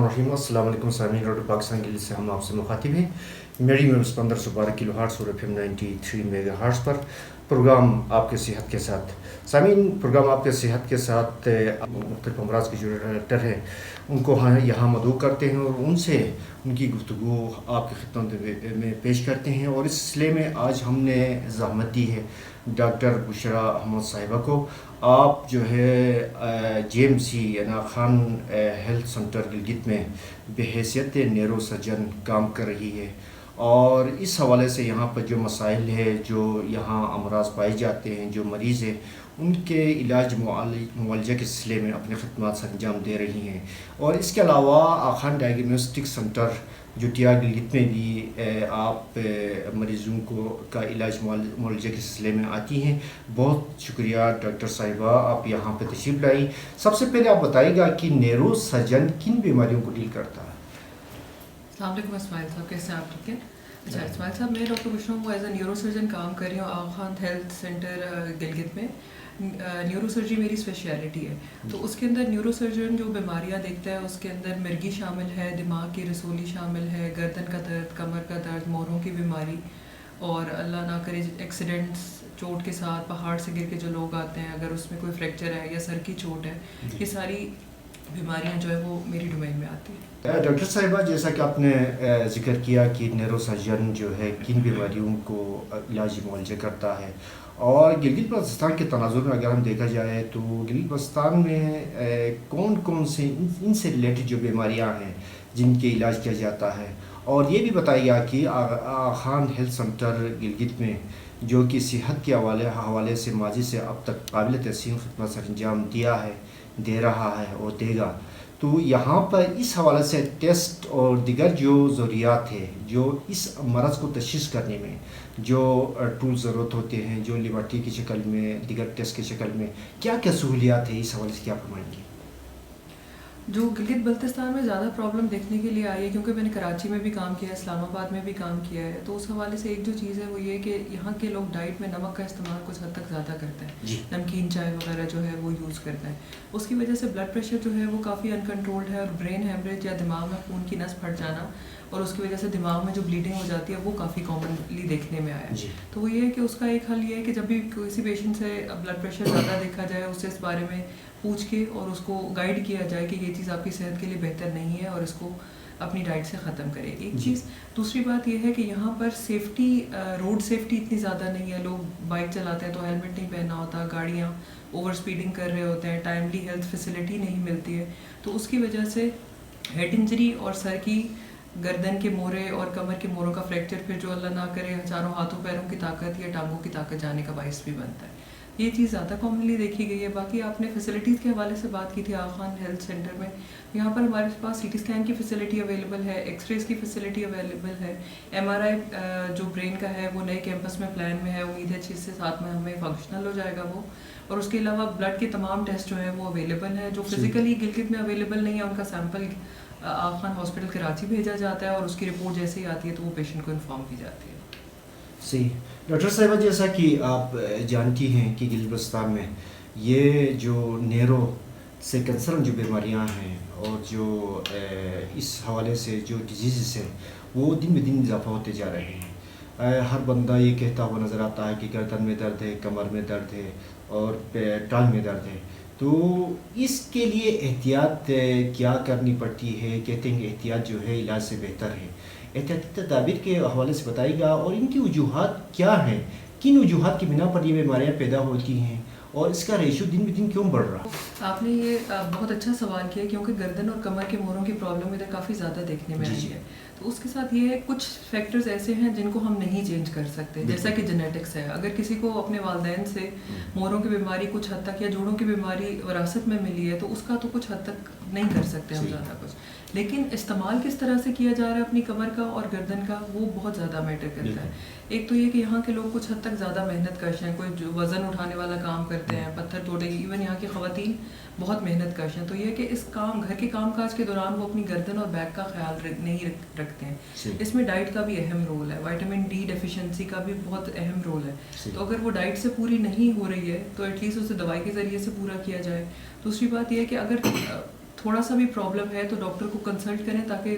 बिस्मिल्लाहिर्रहमानिर्रहीम। अस्सलाम वालेकुम सामीन, रेडियो पाकिस्तान के लिए से हम आपसे मुखातिब हैं। मेरी वेव्स 1512 किलो हर्ट्ज़ और FM 93 मेगा हर्ट्ज़ पर प्रोग्राम आपके सेहत के साथ। सामीन, प्रोग्राम आपके सेहत के साथ मुख्तलिफ अमराज के जो डॉक्टर हैं उनको यहाँ मदऊ करते हैं और उनसे उनकी गुफ्तगू आपकी खिदमत में पेश करते हैं। और इस सिलसिले में आज हमने ज़हमत दी है डॉक्टर बुशरा अहमद साहिबा को। आप जो है JMC यानी खान हेल्थ सेंटर गिलगित में बहैसियत न्यूरो सर्जन काम कर रही है और इस हवाले से यहाँ पर जो मसाइल है, जो यहाँ अमराज पाए जाते हैं, जो मरीज़ है उनके इलाज मुआलजा के सिलसिले में अपने खदमात अंजाम दे रही हैं। और इसके अलावा खान डायग्नोस्टिक सेंटर जो टिया गिलगित में भी आप मरीज़ों को का इलाज मुआलजे के सिलसिले में आती हैं। बहुत शुक्रिया डॉक्टर साहिबा, आप यहाँ पे तशरीफ़ लाई। सबसे पहले आप बताइएगा कि न्यूरो सर्जन किन बीमारियों को डील करता है? अस्सलाम वालेकुम इस्माइल साहब, कैसे हैं आप? ठीक है। अच्छा इस्माइल साहब, मैं डॉक्टर बुशरा हूँ, एज ए न्यूरो सर्जन काम कर रही हूँ आगा खान हेल्थ सेंटर गिलगित में। न्यूरो सर्जरी मेरी स्पेशलिटी है। तो उसके अंदर न्यूरो सर्जन जो बीमारियाँ देखता है उसके अंदर मिर्गी शामिल है, दिमाग की रसूली शामिल है, गर्दन का दर्द, कमर का दर्द, मोरों की बीमारी और अल्लाह ना करे एक्सीडेंट्स, चोट के साथ पहाड़ से गिर के जो लोग आते हैं अगर उसमें कोई फ्रैक्चर है या सर की चोट है, ये सारी बीमारियां जो है वो मेरी डोमेन में आती है। डॉक्टर साहिबा, जैसा कि आपने जिक्र किया कि न्यूरो सर्जन जो है किन बीमारियों को इलाज मुआलजा करता है, और गिलगित बल्तिस्तान के तनाजुर में अगर हम देखा जाए तो गिलगित बल्तिस्तान में कौन कौन से इनसे रिलेटेड जो बीमारियां हैं जिनके इलाज किया जाता है, और ये भी बताइएगा कि खान हेल्थ सेंटर गिलगित में जो कि सेहत के हवाले से माजी से अब तक काबिल तहसीन खिदमत सर अंजाम दिया है, दे रहा है और देगा, तो यहाँ पर इस हवाले से टेस्ट और दिगर जो ज़रूरियात है, जो इस मरज़ को तशख़ीस करने में जो टूल ज़रूरत होते हैं, जो लेबॉरेटरी की शक्ल में, दिगर टेस्ट की शक्ल में क्या क्या सहूलियात है, इस हवाले से क्या फरमाएंगे? जो गिलगित बल्तिस्तान में ज़्यादा प्रॉब्लम देखने के लिए आई है, क्योंकि मैंने कराची में भी काम किया है, इस्लामाबाद में भी काम किया है, तो उस हवाले से एक जो चीज़ है वो ये कि यहाँ के लोग डाइट में नमक का इस्तेमाल कुछ हद तक ज़्यादा करते हैं, नमकीन चाय वगैरह जो है वो यूज़ करते हैं। उसकी वजह से ब्लड प्रेशर जो है वो काफ़ी अनकंट्रोल्ड है और ब्रेन हेमरेज या दिमाग में खून की नस फट जाना और उसकी वजह से दिमाग में जो ब्लीडिंग हो जाती है वो काफ़ी कॉमनली देखने में आया है। तो वो ये है कि उसका एक हल ये है कि जब भी किसी पेशेंट से ब्लड प्रेशर ज़्यादा देखा जाए, उससे इस बारे में पूछ के और उसको गाइड किया जाए कि ये चीज़ आपकी सेहत के लिए बेहतर नहीं है और इसको अपनी डाइट से ख़त्म करें। एक चीज़। दूसरी बात यह है कि यहाँ पर सेफ्टी, रोड सेफ्टी इतनी ज़्यादा नहीं है। लोग बाइक चलाते हैं तो हेलमेट नहीं पहनना होता, गाड़ियाँ ओवर स्पीडिंग कर रहे होते हैं, टाइमली हेल्थ फैसिलिटी नहीं मिलती है, तो उसकी वजह से हेड इंजरी और सर की, गर्दन के मोरे और कमर के मोरों का फ्रैक्चर फिर जो अल्लाह ना करे चारों हाथों पैरों की ताकत या टांगों की ताकत जाने का बाइस भी बनता है। ये चीज़ ज़्यादा कॉमनली देखी गई है। बाकी आपने फैसिलिटीज़ के हवाले से बात की थी आगा खान हेल्थ सेंटर में, यहाँ पर हमारे पास CT स्कैन की फैसिलिटी अवेलेबल है, एक्सरेज की फैसिलिटी अवेलेबल है, MRI जो ब्रेन का है वो नए कैंपस में प्लान में है, उम्मीद है 6 से 7 में हमें फंक्शनल हो जाएगा वो। और उसके अलावा ब्लड के तमाम टेस्ट जो है वो अवेलेबल है, जो फिजिकली गिलगित में अवेलेबल नहीं है उनका सैंपल आगा खान हॉस्पिटल कराची भेजा जाता है और उसकी रिपोर्ट जैसे ही आती है तो वो पेशेंट को इन्फॉर्म की जाती है। सही। डॉक्टर साहिबा, जैसा कि आप जानती हैं कि गिलगित बल्तिस्तान में ये जो न्यूरो से कंसर्न जो बीमारियां हैं और जो इस हवाले से जो डिजीज़ हैं वो दिन ब दिन इजाफा होते जा रहे हैं। हर बंदा ये कहता हुआ नज़र आता है कि गर्दन में दर्द है, कमर में दर्द है और टांग में दर्द है, तो इसके लिए एहतियात क्या करनी पड़ती है? कहते हैं कि एहतियात जो है इलाज से बेहतर है। एहतियाती तदाबीर के हवाले से बताइएगा और इनकी वजूहात क्या हैं, किन वजूहात की बिना पर ये बीमारियाँ पैदा होती हैं और इसका रेशो दिन ब दिन क्यों बढ़ रहा है? आपने ये बहुत अच्छा सवाल किया, क्योंकि गर्दन और कमर के मोरों की प्रॉब्लम इधर काफ़ी ज़्यादा देखने में आई है। तो उसके साथ ये है कुछ फैक्टर्स ऐसे हैं जिनको हम नहीं चेंज कर सकते, जैसा कि जेनेटिक्स है। अगर किसी को अपने वालिदैन से मोरों की बीमारी कुछ हद तक या जोड़ों की बीमारी विरासत में मिली है तो उसका तो कुछ हद तक नहीं कर सकते हम ज़्यादा कुछ, लेकिन इस्तेमाल किस तरह से किया जा रहा है अपनी कमर का और गर्दन का वो बहुत ज़्यादा मैटर करता है। एक तो ये कि यहाँ के लोग कुछ हद तक ज़्यादा मेहनत कश हैं, कोई जो वज़न उठाने वाला काम करते हैं, पत्थर तोड़े, इवन यहाँ की ख़वातीन बहुत मेहनत कश हैं, तो ये कि इस काम घर के काम काज के दौरान वो अपनी गर्दन और बैक का ख्याल नहीं रखते हैं। इसमें डाइट का भी अहम रोल है, विटामिन D डेफिशिएंसी का भी बहुत अहम रोल है। तो अगर वो डाइट से पूरी नहीं हो रही है तो एटलीस्ट उसे दवाई के ज़रिए से पूरा किया जाए। दूसरी बात यह है कि अगर थोड़ा सा भी प्रॉब्लम है तो डॉक्टर को कंसल्ट करें ताकि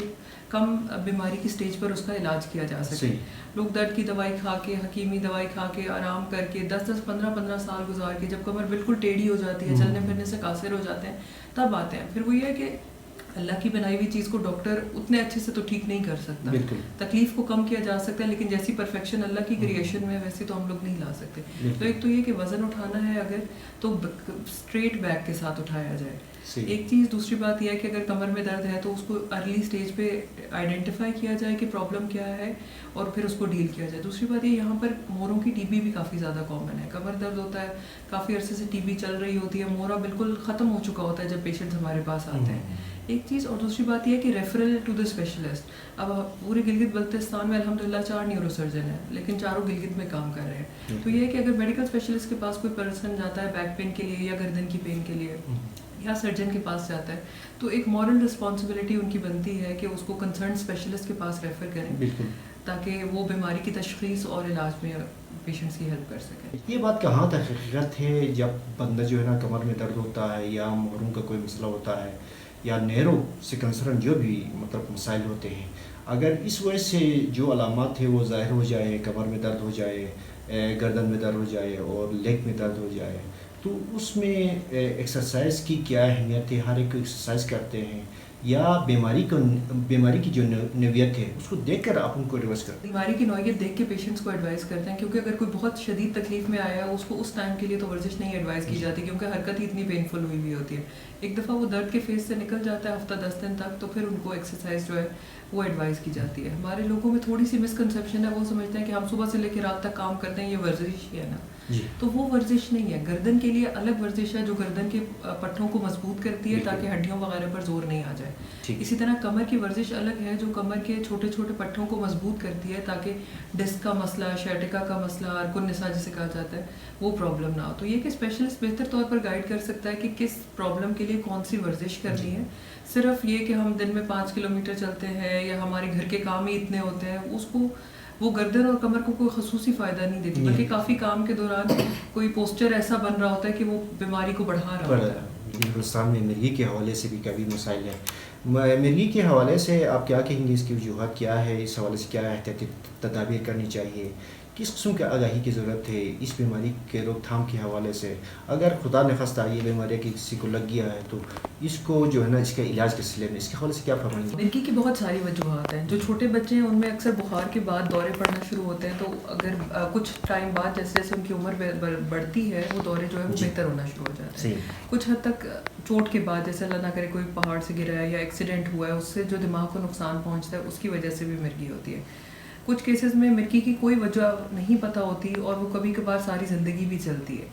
कम बीमारी की स्टेज पर उसका इलाज किया जा सके। लोग दर्द की दवाई खा के, हकीमी दवाई खा के, आराम करके 10-10, 15-15 साल गुजार के जब कमर बिल्कुल टेढ़ी हो जाती है, चलने फिरने से कासिर हो जाते हैं, तब आते हैं। फिर वही है कि अल्लाह की बनाई हुई चीज़ को डॉक्टर उतने अच्छे से तो ठीक नहीं कर सकता। तकलीफ को कम किया जा सकता है, लेकिन जैसी परफेक्शन अल्लाह की क्रिएशन में वैसे तो हम लोग नहीं ला सकते। तो एक तो ये कि वज़न उठाना है अगर तो स्ट्रेट बैक के साथ उठाया जाए, एक चीज़। दूसरी बात यह है कि अगर कमर में दर्द है तो उसको अर्ली स्टेज पे आइडेंटिफाई किया जाए कि प्रॉब्लम क्या है और फिर उसको डील किया जाए। दूसरी बात ये, यहाँ पर मोरों की टीबी भी काफ़ी ज़्यादा कॉमन है। कमर दर्द होता है, काफ़ी अरसे से टीबी चल रही होती है, मोरा बिल्कुल ख़त्म हो चुका होता है जब पेशेंट्स हमारे पास आते हैं, एक चीज़। और दूसरी बात यह है कि रेफरल टू द स्पेशलिस्ट। अब पूरे गिलगित बल्तिस्तान में अल्हम्दुलिल्लाह 4 न्यूरोसर्जन हैं, लेकिन चारों गिलगित में काम कर रहे हैं। तो ये है कि अगर मेडिकल स्पेशलिस्ट के पास कोई पर्सन जाता है बैक पेन के लिए या गर्दन की पेन के लिए या सर्जन के पास जाता है, तो एक मॉरल रिस्पॉन्सिबिलिटी उनकी बनती है कि उसको कंसर्न स्पेशलिस्ट के पास रेफ़र करें ताकि वो बीमारी की तशख़ीस और इलाज में पेशेंट्स की हेल्प कर सकें। ये बात कहाँ तक हकीकत है जब बंदा जो है ना कमर में दर्द होता है या मोरों का कोई मसला होता है या नैरो से कंसर्न जो भी मतलब मसाइल होते हैं, अगर इस वजह से जो अलामत है वो ज़ाहिर हो जाए, कमर में दर्द हो जाए, गर्दन में दर्द हो जाए और लेग में दर्द हो जाए, तो उसमें एक्सरसाइज की क्या अहमियत है? हर एक एक्सरसाइज करते हैं या बीमारी की जो नौयत है उसको देखकर आप उनको रिवर्स करते हैं? बीमारी की नौयत देख के पेशेंट्स को एडवाइस करते हैं, क्योंकि अगर कोई बहुत शदीद तकलीफ में आया है उसको उस टाइम के लिए तो वर्जिश नहीं एडवाइस की जाती, क्योंकि हरकत ही इतनी पेनफुल हुई हुई होती है। एक दफ़ा वो दर्द के फेज से निकल जाता है हफ्ता 10 दिन तक, तो फिर उनको एक्सरसाइज जो है वो एडवाइस की जाती है। हमारे लोगों में थोड़ी सी मिसकंसेप्शन है, वो समझते हैं कि हम सुबह से लेकर रात तक काम करते हैं, ये वर्जिश ही है ना, तो वो वर्जिश नहीं है। गर्दन के लिए अलग वर्जिश है जो गर्दन के पट्टों को मजबूत करती है ताकि हड्डियों वगैरह पर जोर नहीं आ जाए। इसी तरह कमर की वर्जिश अलग है जो कमर के छोटे छोटे पट्टों को मजबूत करती है ताकि डिस्क का मसला, शैटिका का मसला, अर्कुन निसा जिसे कहा जाता है, वो प्रॉब्लम ना हो। तो ये कि स्पेशलिस्ट बेहतर तौर पर गाइड कर सकता है कि किस प्रॉब्लम के लिए कौन सी वर्जिश करनी है। सिर्फ ये कि हम दिन में 5 किलोमीटर चलते हैं या हमारे घर के काम ही इतने होते हैं, उसको वो गर्दन और कमर को कोई खसूसी फ़ायदा नहीं देती, बल्कि काफ़ी काम के दौरान कोई पोस्चर ऐसा बन रहा होता है कि वो बीमारी को बढ़ा रहा होता है। हिंदुस्तान में मिर्गी के हवाले से भी कभी मसाइल है। मिर्गी के हवाले से आप क्या कहेंगे? इसकी वजूहत क्या है? इस हवाले से क्या एहतियाती तदाबीर करनी चाहिए? किस किस्म की आगाही की ज़रूरत है इस बीमारी के रोकथाम के हवाले से? अगर खुदा न खास्ता ये बीमारी किसी को लग गया है तो इसको जो है ना इसका इलाज के सिलसिले में इसके हवाले से क्या फरमाएंगे? मिर्गी की बहुत सारी वजूहत हैं। जो छोटे बच्चे हैं उनमें अक्सर बुखार के बाद दौरे पड़ना शुरू होते हैं, तो अगर कुछ टाइम बाद जैसे जैसे उनकी उम्र बढ़ती है वो दौरे जो है वो बेहतर होना शुरू हो जाते हैं। कुछ हद तक चोट के बाद, जैसे अल्लाह ना करे कोई पहाड़ से गिरा है या एक्सीडेंट हुआ है, उससे जो दिमाग को नुकसान पहुँचता है उसकी वजह से भी मिर्गी होती है। कुछ केसेस में मिर्गी की कोई वजह नहीं पता होती और वो कभी कभार सारी ज़िंदगी भी चलती है।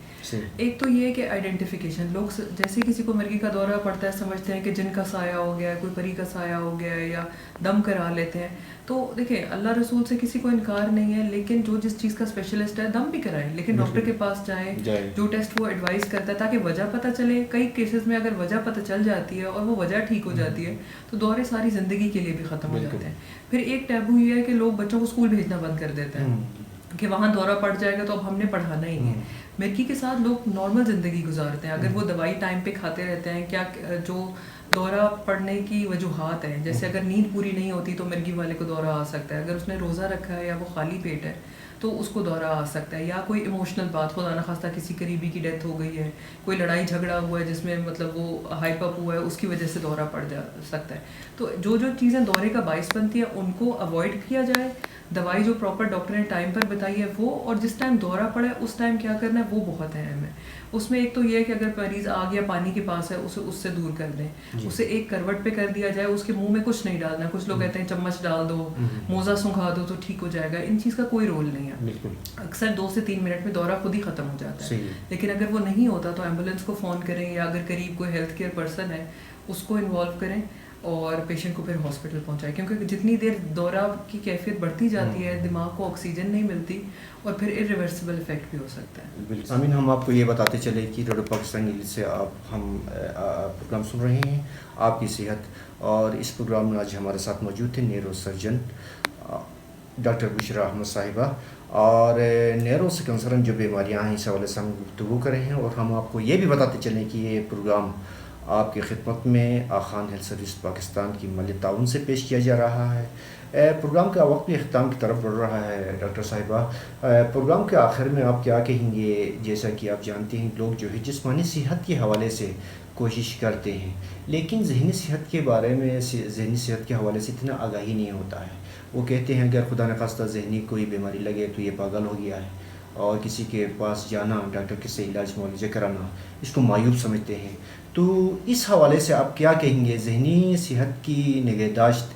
एक तो ये है कि आइडेंटिफिकेशन, लोग जैसे किसी को मिर्गी का दौरा पड़ता है समझते हैं कि जिन का साया हो गया है, कोई परी का साया हो गया है या दम करा लेते हैं। तो देखिए अल्लाह रसूल से किसी को इनकार नहीं है, लेकिन जो जिस चीज़ का स्पेशलिस्ट है दम भी कराएं, लेकिन डॉक्टर के पास जाएं, जो टेस्ट वो एडवाइस करता है ताकि वजह पता चले। कई केसेस में अगर वजह पता चल जाती है और वो वजह ठीक हो जाती है तो दौरे सारी ज़िंदगी के लिए भी ख़त्म हो जाते हैं। फिर एक टैबू ये है कि लोग बच्चों को स्कूल भेजना बंद कर देते हैं कि वहाँ दौरा पड़ जाएगा तो अब हमने पढ़ाना ही है। मिर्गी के साथ लोग नॉर्मल ज़िंदगी गुजारते हैं अगर वो दवाई टाइम पे खाते रहते हैं। क्या जो दौरा पड़ने की वजूहात हैं, जैसे अगर नींद पूरी नहीं होती तो मिर्गी वाले को दौरा आ सकता है। अगर उसने रोज़ा रखा है या वो खाली पेट है तो उसको दौरा आ सकता है। या कोई इमोशनल बात, खुदा न खास्ता किसी करीबी की डेथ हो गई है, कोई लड़ाई झगड़ा हुआ है जिसमें मतलब वो हाइप अप हुआ है, उसकी वजह से दौरा पड़ जा सकता है। तो जो जो चीज़ें दौरे का बाइस बनती है उनको अवॉइड किया जाए। दवाई जो प्रॉपर डॉक्टर ने टाइम पर बताई है वो, और जिस टाइम दौरा पड़ा है उस टाइम क्या करना है वो बहुत अहम है। उसमें एक तो ये है कि अगर मरीज़ आग या पानी के पास है उसे उससे दूर कर दें, उसे एक करवट पे कर दिया जाए, उसके मुंह में कुछ नहीं डालना। कुछ लोग कहते हैं चम्मच डाल दो, मोज़ा सूंघा दो तो ठीक हो जाएगा। इन चीज़ का कोई रोल नहीं है। अक्सर 2 से 3 मिनट में दौरा खुद ही ख़त्म हो जाता है। लेकिन अगर वो नहीं होता तो एम्बुलेंस को फ़ोन करें या अगर करीब कोई हेल्थ केयर पर्सन है उसको इन्वॉल्व करें और पेशेंट को फिर हॉस्पिटल पहुंचाएं, क्योंकि जितनी देर दौरा की कैफियत बढ़ती जाती है दिमाग को ऑक्सीजन नहीं मिलती और फिर इरिवर्सिबल इफेक्ट भी हो सकता है। बिल्कुल सामीन, हम आपको ये बताते चले कि रेडियो पाकिस्तान से हम प्रोग्राम सुन रहे हैं आपकी सेहत, और इस प्रोग्राम में आज हमारे साथ मौजूद थे neuro surgeon doctor Bushra Ahmed साहिबा, और नैरो से कंसर्न जो बीमारियाँ हैं इस हवाले से हम गुफ्तगू कर रहे हैं। और हम आपको ये भी बताते चलें कि ये प्रोग्राम آپ کی خدمت میں آخان ہیلتھ سروس پاکستان کی مالی تعاون سے پیش کیا جا رہا ہے۔ پروگرام کا وقت بھی اختتام کی طرف بڑھ رہا ہے ڈاکٹر صاحبہ، پروگرام کے آخر میں آپ کیا کہیں گے؟ جیسا کہ آپ جانتے ہیں لوگ جو ہے جسمانی صحت کے حوالے سے کوشش کرتے ہیں، لیکن ذہنی صحت کے بارے میں ذہنی صحت کے حوالے سے اتنا آگاہی نہیں ہوتا ہے۔ وہ کہتے ہیں اگر خدا نخواستہ ذہنی کوئی بیماری لگے تو یہ پاگل ہو گیا ہے، اور کسی کے پاس جانا، ڈاکٹر کے سے علاج معالجہ کرانا، اس کو معیوب سمجھتے ہیں۔ تو اس حوالے سے آپ کیا کہیں گے؟ ذہنی صحت کی نگہداشت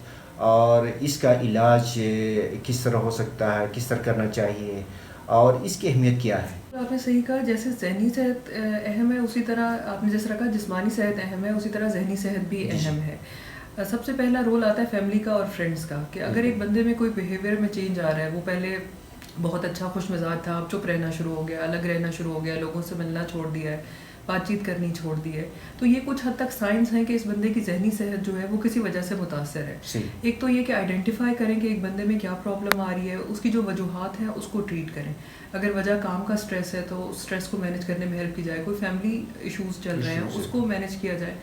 اور اس کا علاج کس طرح ہو سکتا ہے، کس طرح کرنا چاہیے، اور اس کی اہمیت کیا ہے؟ آپ نے صحیح کہا، جیسے ذہنی صحت اہم ہے اسی طرح آپ نے جس طرح کہا جسمانی صحت اہم ہے، اسی طرح ذہنی صحت بھی اہم ہے۔ سب سے پہلا رول آتا ہے فیملی کا اور فرینڈس کا، کہ اگر ایک بندے میں کوئی بیہیویئر میں چینج آ رہا ہے، وہ پہلے بہت اچھا خوش مزاج تھا، اب چپ رہنا شروع ہو گیا، الگ رہنا شروع ہو گیا، لوگوں سے ملنا چھوڑ دیا ہے، بات چیت کرنی چھوڑ دی ہے، تو یہ کچھ حد تک سائنس ہیں کہ اس بندے کی ذہنی صحت جو ہے وہ کسی وجہ سے متاثر ہے۔ ایک تو یہ کہ آئیڈینٹیفائی کریں کہ ایک بندے میں کیا پرابلم آ رہی ہے، اس کی جو وجوہات ہیں اس کو ٹریٹ کریں۔ اگر وجہ کام کا سٹریس ہے تو سٹریس کو مینیج کرنے میں ہیلپ کی جائے، کوئی فیملی ایشوز چل رہے ہیں اس کو مینیج کیا جائے۔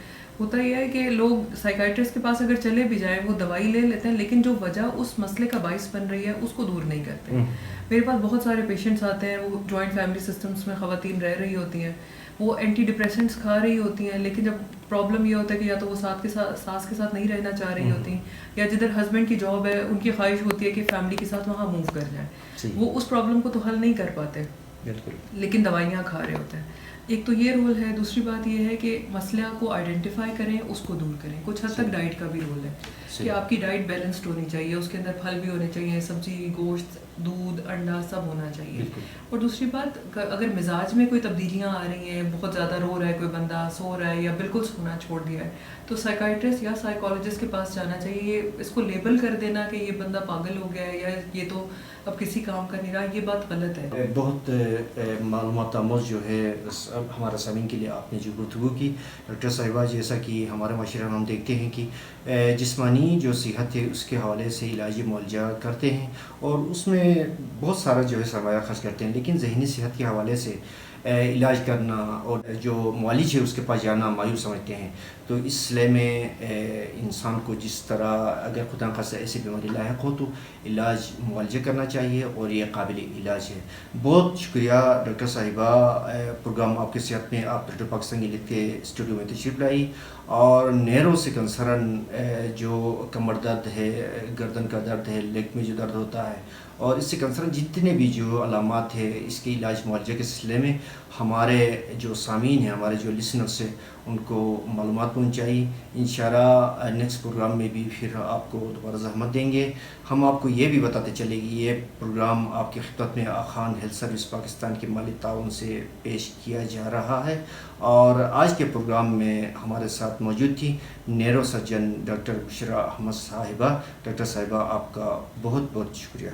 ہوتا یہ ہے کہ لوگ سائیکائٹرسٹ کے پاس اگر چلے بھی جائیں، وہ دوائی لے لیتے ہیں، لیکن جو وجہ اس مسئلے کا باعث بن رہی ہے اس کو دور نہیں کرتے۔ میرے پاس بہت سارے پیشنٹس آتے ہیں، وہ جوائنٹ فیملی سسٹمس میں خواتین رہ رہی ہوتی ہیں، وہ اینٹی ڈپریسنٹس کھا رہی ہوتی ہیں، لیکن جب پرابلم یہ ہوتا ہے کہ یا تو وہ ساس کے ساتھ نہیں رہنا چاہ رہی ہوتی ہیں، یا جدھر ہسبینڈ کی جاب ہے ان کی خواہش ہوتی ہے کہ فیملی کے ساتھ وہاں موو کر جائیں، وہ اس پرابلم کو تو حل نہیں کر پاتے لیکن دوائیاں کھا رہے ہوتے ہیں۔ ایک تو یہ رول ہے، دوسری بات یہ ہے کہ مسئلہ کو آئیڈینٹیفائی کریں، اس کو دور کریں۔ کچھ حد تک ڈائٹ کا بھی رول ہے کہ آپ کی ڈائٹ بیلنسڈ ہونی چاہیے، اس کے اندر پھل بھی ہونے چاہیے، سبزی، گوشت، دودھ، انڈا سب ہونا چاہیے۔ اور دوسری بات، اگر مزاج میں کوئی تبدیلیاں آ رہی ہیں، بہت زیادہ رو رہا ہے کوئی بندہ، سو رہا ہے یا بالکل سونا چھوڑ دیا ہے، تو سائیکائٹرسٹ یا سائیکالوجسٹ کے پاس جانا چاہیے۔ یہ اس کو لیبل کر دینا کہ یہ بندہ پاگل ہو گیا ہے یا یہ تو اب کسی کام کا نہیں رہا، یہ بات غلط ہے۔ بہت معلومات آموز جو ہے ہمارے سامعین کے لیے آپ نے جو گفتگو کی ڈاکٹر صاحبہ، جیسا کہ ہمارے معاشرے میں ہم دیکھتے ہیں کہ جسمانی جو صحت ہے اس کے حوالے سے علاجی معالجہ کرتے ہیں اور اس میں بہت سارا جو ہے سرمایہ خرچ کرتے ہیں، لیکن ذہنی صحت کے حوالے سے علاج کرنا اور جو معالج ہے اس کے پاس جانا مایوس سمجھتے ہیں۔ تو اس سلسلے میں انسان کو جس طرح اگر خدا نخواستہ ایسی بیماری لاحق ہو تو علاج معالجہ کرنا چاہیے، اور یہ قابل علاج ہے۔ بہت شکریہ ڈاکٹر صاحبہ، پروگرام آپ کی صحت میں آپ ریڈیو پاکستان کے لیے اسٹوڈیو میں تشریف لائی، اور نیرو سے کنسرن جو کمر درد ہے، گردن کا درد ہے، لیگ میں جو درد ہوتا ہے، اور اس سے کنسرن جتنے بھی جو علامات ہیں اس کے علاج معالجہ کے سلسلے میں ہمارے جو سامعین ہیں، ہمارے جو لسنرس ہیں، ان کو معلومات پہنچائی۔ انشاءاللہ نیکسٹ پروگرام میں بھی پھر آپ کو دوبارہ زحمت دیں گے۔ ہم آپ کو یہ بھی بتاتے چلے گی یہ پروگرام آپ کی خدمت میں آخان ہیلتھ سروس پاکستان کے مالی تعاون سے پیش کیا جا رہا ہے، اور آج کے پروگرام میں ہمارے ساتھ موجود تھی نیرو سرجن ڈاکٹر بشرا احمد صاحبہ۔ ڈاکٹر صاحبہ، آپ کا بہت بہت شکریہ۔